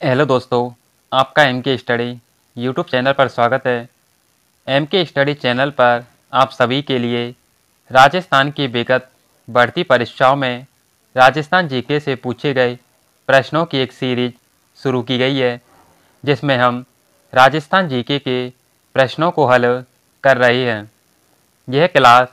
Hello दोस्तों, आपका M के स्टडी यूट्यूब चैनल पर स्वागत है। एम के स्टडी चैनल पर आप सभी के लिए राजस्थान की विगत बढ़ती परीक्षाओं में राजस्थान जीके से पूछे गए प्रश्नों की एक सीरीज शुरू की गई है, जिसमें हम राजस्थान जीके के प्रश्नों को हल कर रहे हैं। यह क्लास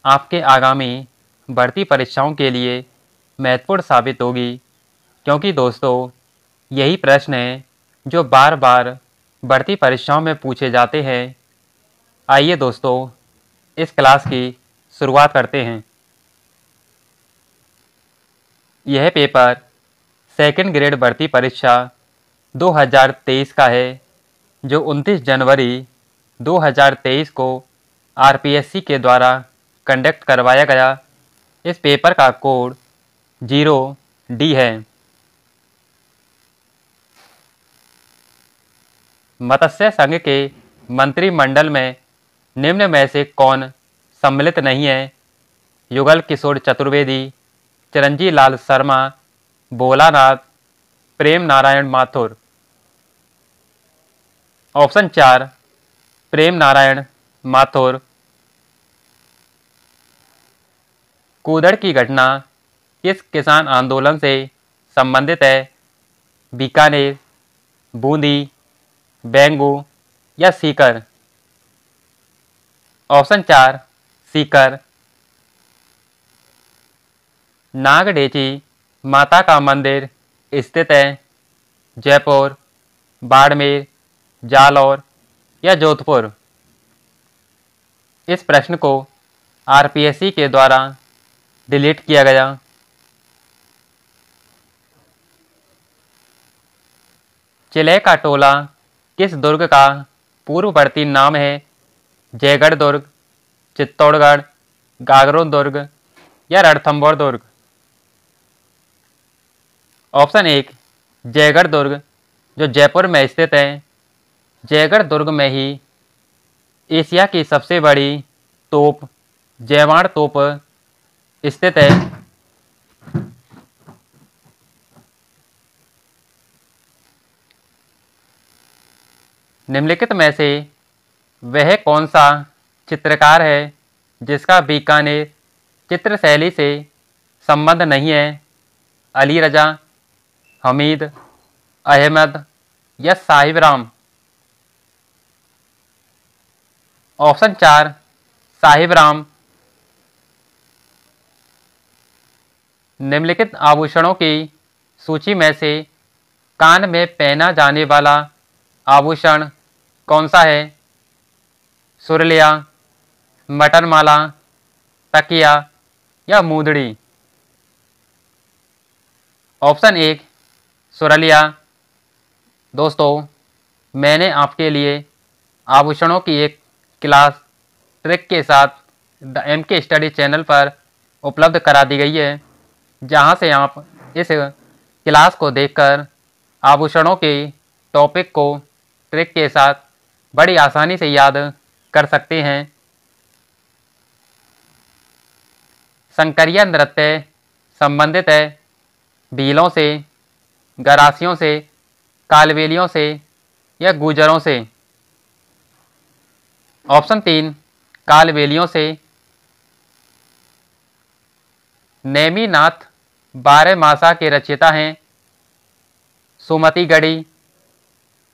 आपके आगामी बढ़ती परीक्षाओं के लिए महत्वपूर्ण साबित होगी, क्योंकि दोस्तों यही प्रश्न हैं जो बार बार बढ़ती परीक्षाओं में पूछे जाते हैं। आइए दोस्तों, इस क्लास की शुरुआत करते हैं। यह पेपर सेकंड ग्रेड भर्ती परीक्षा 2023 का है, जो 29 जनवरी 2023 को आरपीएससी के द्वारा कंडक्ट करवाया गया। इस पेपर का कोड 0D है। मत्स्य संघ के मंत्रिमंडल में निम्न में से कौन सम्मिलित नहीं है? युगल किशोर चतुर्वेदी, चिरंजी लाल शर्मा, भोलानाथ, प्रेम नारायण माथुर। ऑप्शन 4 प्रेम नारायण माथुर। कूदड़ की घटना किस किसान आंदोलन से संबंधित है? बीकानेर, बूंदी, बेंगू या सीकर। ऑप्शन 4 सीकर। नागडेची माता का मंदिर स्थित है? जयपुर, बाड़मेर, जालौर या जोधपुर। इस प्रश्न को आरपीएससी के द्वारा डिलीट किया गया। चिले का टोला किस दुर्ग का पूर्ववर्ती नाम है? जयगढ़ दुर्ग, चित्तौड़गढ़, गागरो दुर्ग या रणथंभौर दुर्ग। ऑप्शन 1 जयगढ़ दुर्ग, जो जयपुर में स्थित है। जयगढ़ दुर्ग में ही एशिया की सबसे बड़ी तोप जयवाड़ तोप स्थित है। निम्नलिखित में से वह कौन सा चित्रकार है जिसका बीकानेर चित्र शैली से संबंध नहीं है? अली रजा, हमीद, अहमद या साहिब राम। ऑप्शन 4 साहिब राम। निम्नलिखित आभूषणों की सूची में से कान में पहना जाने वाला आभूषण कौन सा है? सुरलिया, मटनमाला, तकिया या मूदड़ी। ऑप्शन 1 सुरलिया। दोस्तों, मैंने आपके लिए आभूषणों की एक क्लास ट्रिक के साथ द एम के स्टडी चैनल पर उपलब्ध करा दी गई है, जहां से आप इस क्लास को देखकर आभूषणों के टॉपिक को ट्रिक के साथ बड़ी आसानी से याद कर सकते हैं। संकरिया नृत्य संबंधित है भीलों से, गरासियों से, कालबेलियों से या गुजरों से। ऑप्शन 3 कालबेलियों से। नेमिनाथ बारहमासा के रचयिता हैं? सुमति गढ़ी,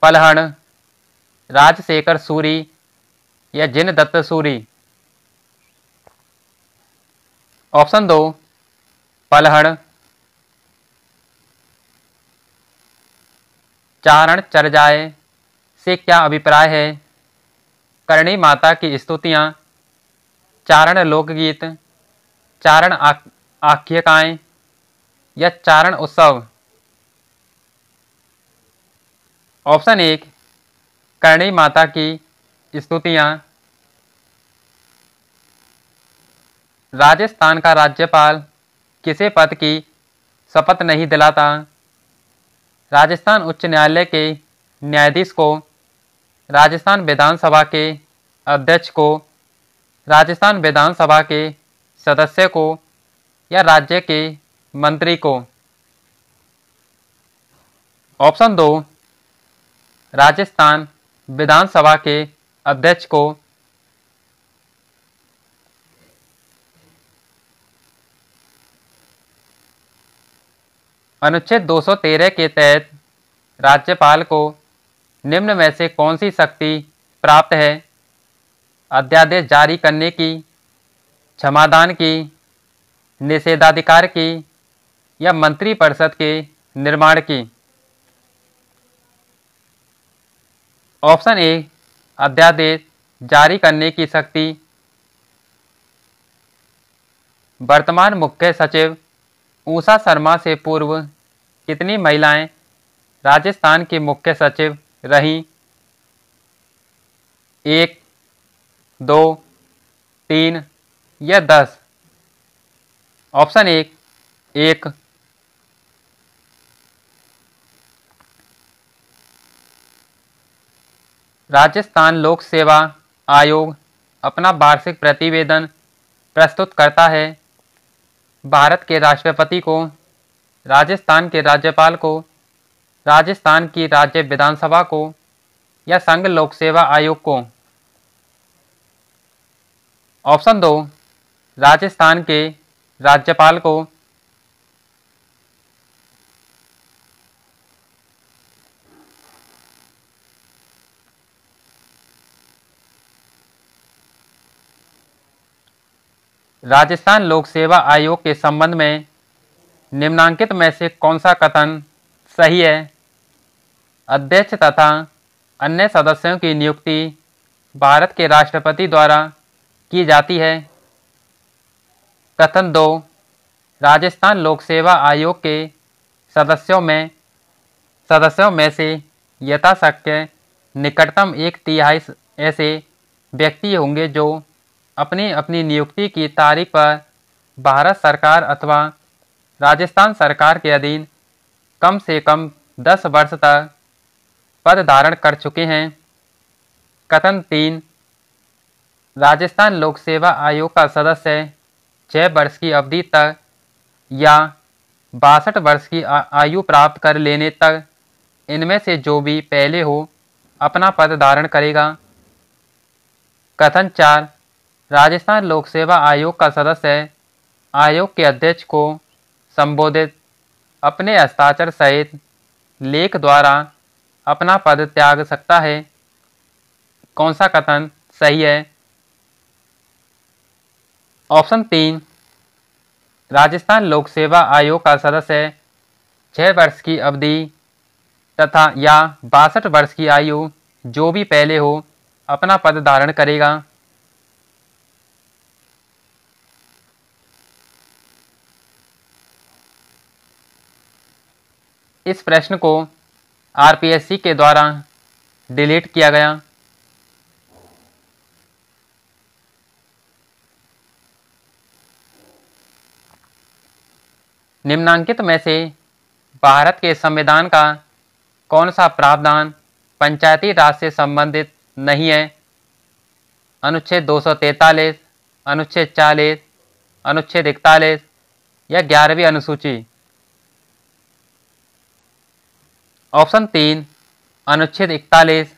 पलहण, राजशेखर सूरी या जिनदत्त सूरी। ऑप्शन 2 पलहण। चारण चर्जाए से क्या अभिप्राय है? करणी माता की स्तुतियां, चारण लोकगीत, चारण आख्यायिकाएं या चारण उत्सव। ऑप्शन 1 करणी माता की स्तुतियां। राजस्थान का राज्यपाल किसे पद की शपथ नहीं दिलाता? राजस्थान उच्च न्यायालय के न्यायाधीश को, राजस्थान विधानसभा के अध्यक्ष को, राजस्थान विधानसभा के सदस्य को या राज्य के मंत्री को। ऑप्शन 2, राजस्थान विधानसभा के अध्यक्ष को अनुच्छेद 213 के तहत राज्यपाल को निम्न में से कौन सी शक्ति प्राप्त है? अध्यादेश जारी करने की, क्षमादान की, निषेधाधिकार की या मंत्रिपरिषद के निर्माण की? ऑप्शन ए, अध्यादेश जारी करने की शक्ति। वर्तमान मुख्य सचिव उषा शर्मा से पूर्व कितनी महिलाएं राजस्थान की मुख्य सचिव रहीं? 1, 2, 3 या 10? ऑप्शन एक, 1। राजस्थान लोक सेवा आयोग अपना वार्षिक प्रतिवेदन प्रस्तुत करता है। भारत के राष्ट्रपति को, राजस्थान के राज्यपाल को, राजस्थान की राज्य विधानसभा को या संघ लोक सेवा आयोग को? ऑप्शन 2, राजस्थान के राज्यपाल को। राजस्थान लोक सेवा आयोग के संबंध में निम्नांकित में से कौन सा कथन सही है? अध्यक्ष तथा अन्य सदस्यों की नियुक्ति भारत के राष्ट्रपति द्वारा की जाती है। कथन 2, राजस्थान लोक सेवा आयोग के सदस्यों में से यथाशक्य निकटतम 1/3 ऐसे व्यक्ति होंगे जो अपनी अपनी नियुक्ति की तारीख पर भारत सरकार अथवा राजस्थान सरकार के अधीन कम से कम 10 वर्ष तक पद धारण कर चुके हैं। कथन 3, राजस्थान लोक सेवा आयोग का सदस्य 6 वर्ष की अवधि तक या 62 वर्ष की आयु प्राप्त कर लेने तक इनमें से जो भी पहले हो अपना पद धारण करेगा। कथन 4, राजस्थान लोक सेवा आयोग का सदस्य आयोग के अध्यक्ष को संबोधित अपने हस्ताक्षर सहित लेख द्वारा अपना पद त्याग सकता है। कौन सा कथन सही है? ऑप्शन 3, राजस्थान लोक सेवा आयोग का सदस्य 6 वर्ष की अवधि तथा या 62 वर्ष की आयु जो भी पहले हो अपना पद धारण करेगा। इस प्रश्न को आरपीएससी के द्वारा डिलीट किया गया। निम्नांकित में से भारत के संविधान का कौन सा प्रावधान पंचायती राज से संबंधित नहीं है? अनुच्छेद 243, अनुच्छेद 40, अनुच्छेद 41 या 11वीं अनुसूची? ऑप्शन 3, अनुच्छेद 41।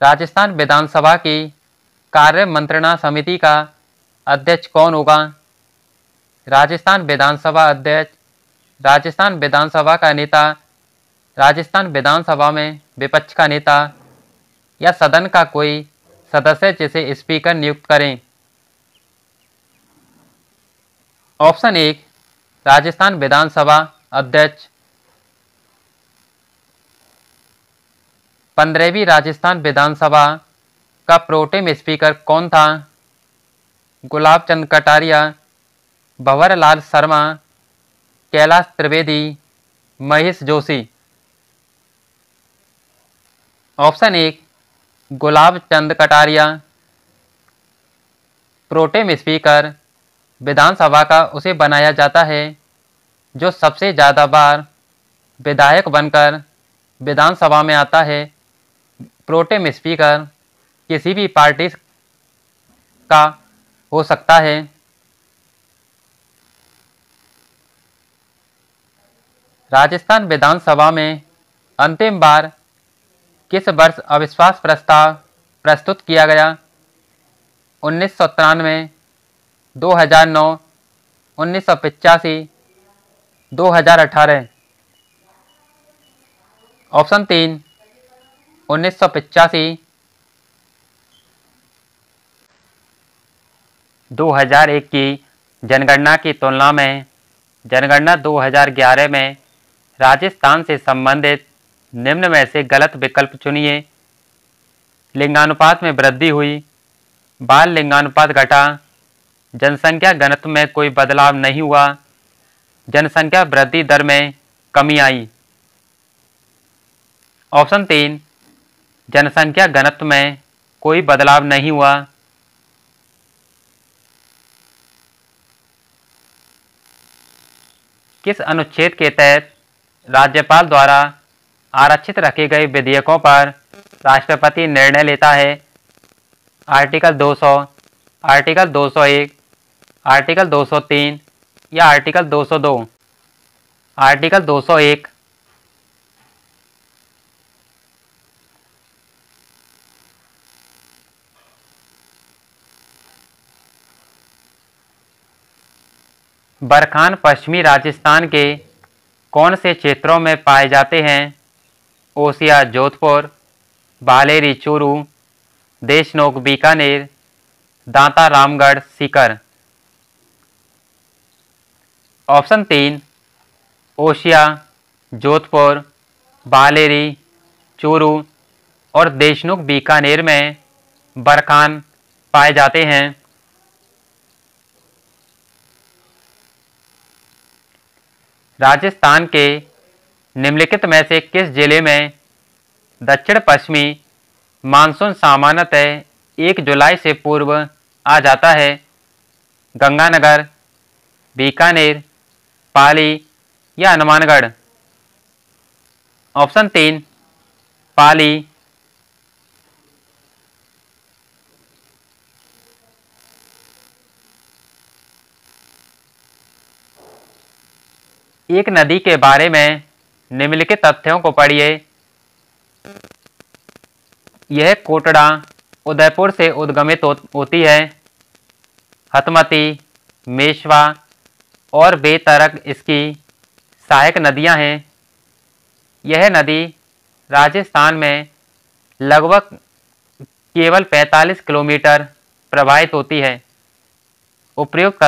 राजस्थान विधानसभा की कार्य मंत्रणा समिति का अध्यक्ष कौन होगा? राजस्थान विधानसभा अध्यक्ष, राजस्थान विधानसभा का नेता, राजस्थान विधानसभा में विपक्ष का नेता या सदन का कोई सदस्य जिसे स्पीकर नियुक्त करें? ऑप्शन 1, राजस्थान विधानसभा अध्यक्ष। 15वीं राजस्थान विधानसभा का प्रोटेम स्पीकर कौन था? Gulab Chand Kataria, Bhanwar Lal Sharma, Kailash Trivedi, Mahesh Joshi? Option 1, Gulab Chand Kataria. Pro tem speaker विधानसभा का उसे बनाया जाता है जो सबसे ज़्यादा बार विधायक बनकर विधानसभा में आता है। प्रोटेम स्पीकर किसी भी पार्टी का हो सकता है। राजस्थान विधानसभा में अंतिम बार किस वर्ष अविश्वास प्रस्ताव प्रस्तुत किया गया? 1993, 2009, 1985, 2018। ऑप्शन 3, 1985। 2001 की जनगणना की तुलना में जनगणना 2011 में राजस्थान से संबंधित निम्न में से गलत विकल्प चुनिए। लिंगानुपात में वृद्धि हुई, बाल लिंगानुपात घटा, जनसंख्या घनत्व में कोई बदलाव नहीं हुआ, जनसंख्या वृद्धि दर में कमी आई। ऑप्शन 3, जनसंख्या घनत्व में कोई बदलाव नहीं हुआ। किस अनुच्छेद के तहत राज्यपाल द्वारा आरक्षित रखे गए विधेयकों पर राष्ट्रपति निर्णय लेता है? आर्टिकल 200, आर्टिकल 201, आर्टिकल 203 या आर्टिकल 202? आर्टिकल 201। बरखान पश्चिमी राजस्थान के कौन से क्षेत्रों में पाए जाते हैं? ओसिया जोधपुर, बालेरी चूरू, देशनोक बीकानेर, दांता रामगढ़ सीकर। ऑप्शन 3, ओसिया, जोधपुर, बालेरी, चूरू और देशनुख बीकानेर में बरखान पाए जाते हैं। राजस्थान के निम्नलिखित में से किस जिले में दक्षिण पश्चिमी मानसून सामान्यतः 1 जुलाई से पूर्व आ जाता है? गंगानगर, बीकानेर, पाली या हनुमानगढ़? ऑप्शन 3, पाली। एक नदी के बारे में निम्नलिखित तथ्यों को पढ़िए। यह कोटड़ा उदयपुर से उद्गमित होती है। हथमती, मेशवा और बेतरक इसकी सहायक नदियां हैं। यह नदी राजस्थान में लगभग केवल 45 किलोमीटर प्रवाहित होती है। उपयुक्त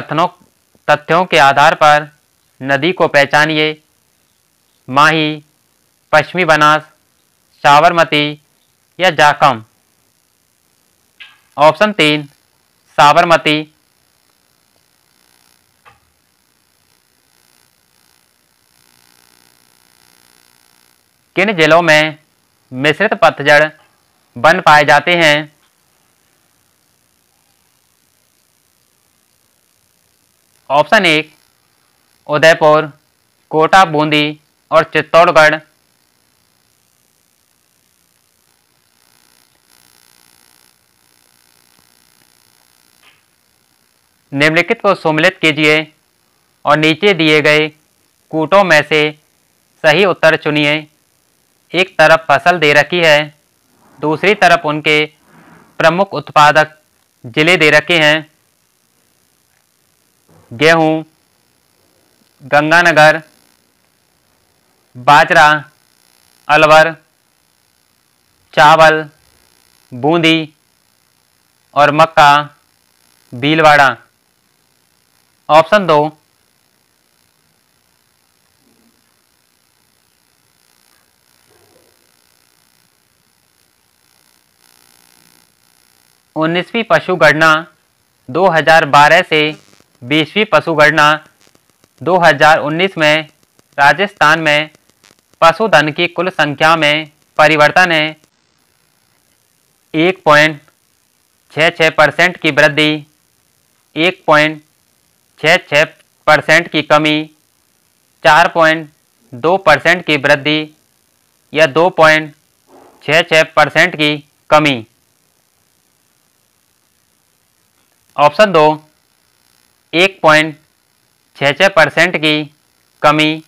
तथ्यों के आधार पर नदी को पहचानिए। माही, पश्चिमी बनास, साबरमती या जाखम? ऑप्शन 3, साबरमती। किन जिलों में मिश्रित पतझड़ वन पाए जाते हैं? ऑप्शन 1, उदयपुर, कोटा, बूंदी और चित्तौड़गढ़। निम्नलिखित को सम्मिलित कीजिए और नीचे दिए गए कूटों में से सही उत्तर चुनिए। एक तरफ फसल दे रखी है, दूसरी तरफ उनके प्रमुख उत्पादक जिले दे रखे हैं। गेहूं, गंगानगर, बाजरा, अलवर, चावल, बूंदी और मक्का, भीलवाड़ा। ऑप्शन 2, 19वीं पशुगणना 2012 से 20वीं पशुगणना 2019 में राजस्थान में पशुधन की कुल संख्या में परिवर्तन है। 1.66% की वृद्धि, 1.66% की कमी, 4.2% की वृद्धि या 2.66% की कमी? ऑप्शन 2, 1.66% की कमी।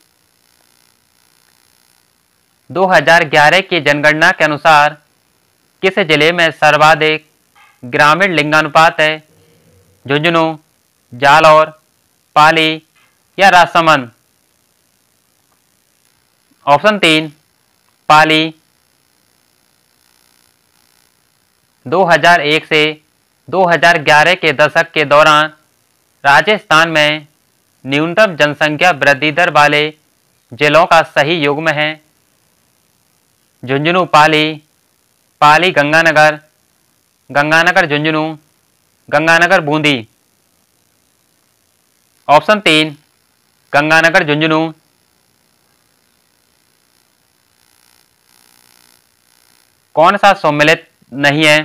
2011 की जनगणना के अनुसार किस जिले में सर्वाधिक ग्रामीण लिंगानुपात है? झुंझुनू, जालौर, पाली या राजसमंद? ऑप्शन 3 पाली। 2001 से 2011 के दशक के दौरान राजस्थान में न्यूनतम जनसंख्या वृद्धि दर वाले जिलों का सही युग्म है? झुंझुनू पाली, पाली गंगानगर, गंगानगर झुंझुनू, गंगानगर बूंदी? ऑप्शन 3 गंगानगर झुंझुनू। कौन सा सम्मिलित नहीं है?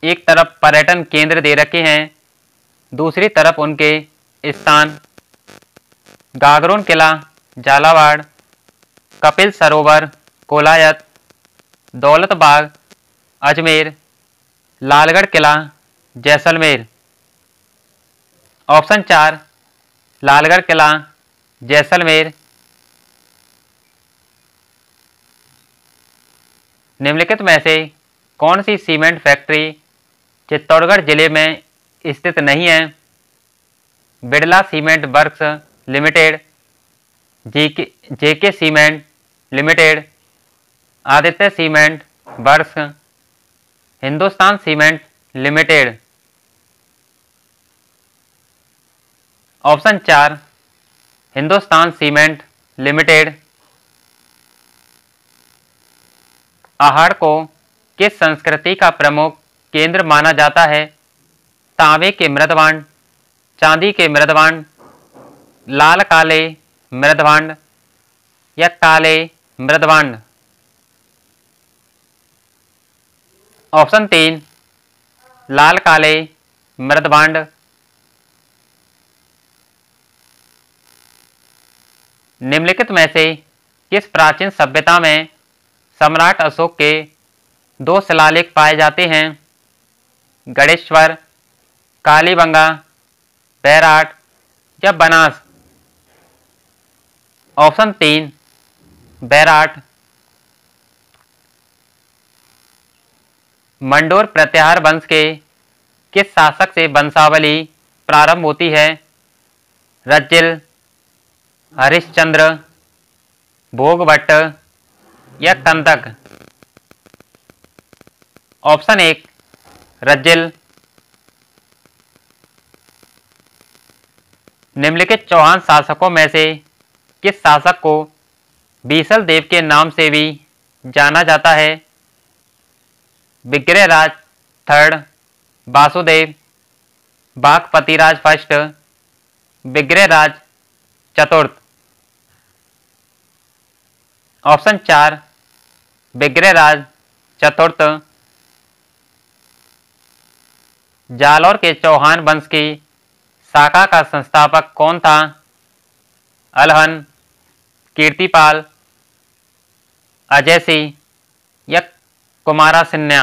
एक तरफ पर्यटन केंद्र दे रखे हैं, दूसरी तरफ उनके स्थान गागरोन किला झालावाड़, कपिल सरोवर कोलायत, दौलत बाग अजमेर, लालगढ़ किला जैसलमेर? ऑप्शन 4 लालगढ़ किला जैसलमेर। निम्नलिखित में से कौन सी सीमेंट फैक्ट्री चित्तौड़गढ़ जिले में स्थित नहीं है? Birla cement works limited, JK cement limited, Aditya cement works, Hindustan cement limited? Option 4 Hindustan cement limited. Ahar को किस संस्कृति का प्रमुख केंद्र माना जाता है? तांबे के मृदभांड, चांदी के मृदभांड, लाल काले मृदभांड या काले मृदभांड? ऑप्शन 3 लाल काले मृदभांड। निम्नलिखित में से किस प्राचीन सभ्यता में सम्राट अशोक के 2 शिलालेख पाए जाते हैं? गणेश्वर, कालीबंगा, बैराट या बनास? ऑप्शन 3 बैराट। मंडोर प्रत्याहार वंश के किस शासक से वंशावली प्रारंभ होती है? रज्जिल, हरिश्चंद्र, भोगभट्ट या कंदक? ऑप्शन 1 रज्जिल। निम्नलिखित चौहान शासकों में से किस शासक को बीसल देव के नाम से भी जाना जाता है? विग्रहराज थर्ड, वासुदेव, बागपतिराज फर्स्ट, विग्रहराज चतुर्थ? ऑप्शन 4 विग्रहराज चतुर्थ। जालौर के चौहान वंश की शाखा का संस्थापक कौन था? अलहन, कीर्तिपाल, अजय सिंह या कुमारा सिन्हा?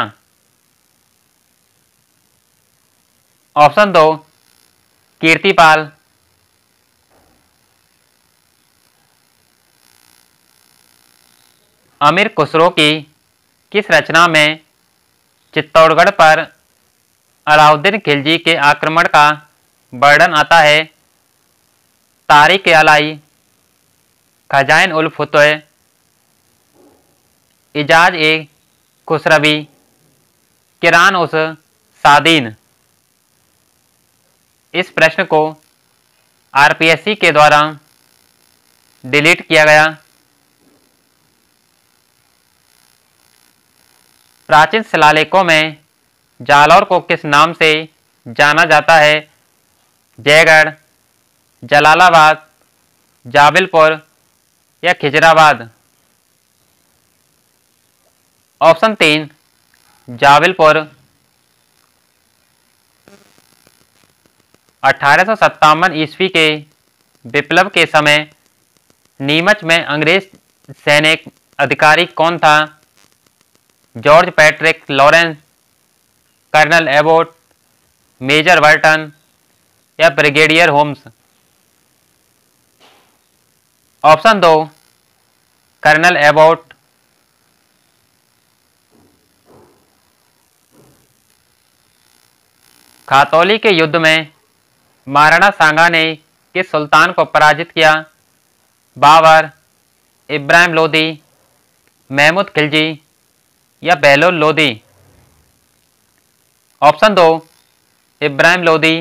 ऑप्शन 2 कीर्तिपाल। अमीर खुसरो की किस रचना में चित्तौड़गढ़ पर अलाउद्दीन खिलजी के आक्रमण का वर्णन आता है? तारीख अलाई, खजाइन उल फुतह, इजाज ए खुसरवी, किरान उस सादीन? इस प्रश्न को आरपीएससी के द्वारा डिलीट किया गया। प्राचीन शिलालेखों में जालौर को किस नाम से जाना जाता है? जयगढ़, जलालाबाद, जाबिलपुर या खिजराबाद? ऑप्शन 3 जाबिलपुर। 1857 ईस्वी के विप्लव के समय नीमच में अंग्रेज सैनिक अधिकारी कौन था? George Patrick Lawrence, colonel Abbott, major Burton या brigadier Holmes? Option 2 colonel Abbott, Khatoli के युद्ध में महाराणा सांगा ने किस सुल्तान को पराजित किया? बाबर, इब्राहिम लोदी, महमूद खिलजी या बहलोल लोदी? ऑप्शन 2 इब्राहिम लोदी।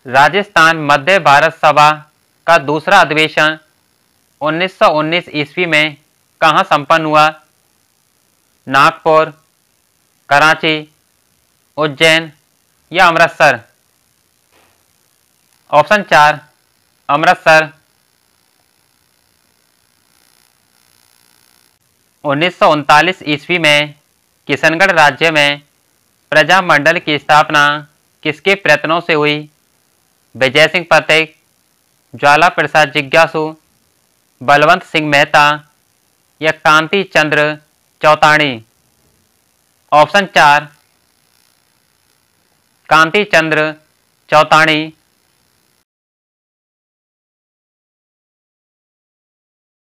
राजस्थान मध्य भारत सभा का दूसरा अधिवेशन 1919 ईस्वी में कहाँ संपन्न हुआ? नागपुर, कराची, उज्जैन या अमृतसर? ऑप्शन 4 अमृतसर। 1939 ईस्वी में किशनगढ़ राज्य में प्रजामंडल की स्थापना किसके प्रयत्नों से हुई? विजय सिंह पथिक, ज्वाला प्रसाद जिज्ञासु, बलवंत सिंह मेहता या कांति चंद्र चौतानी? ऑप्शन 4 कांति चंद्र चौतानी।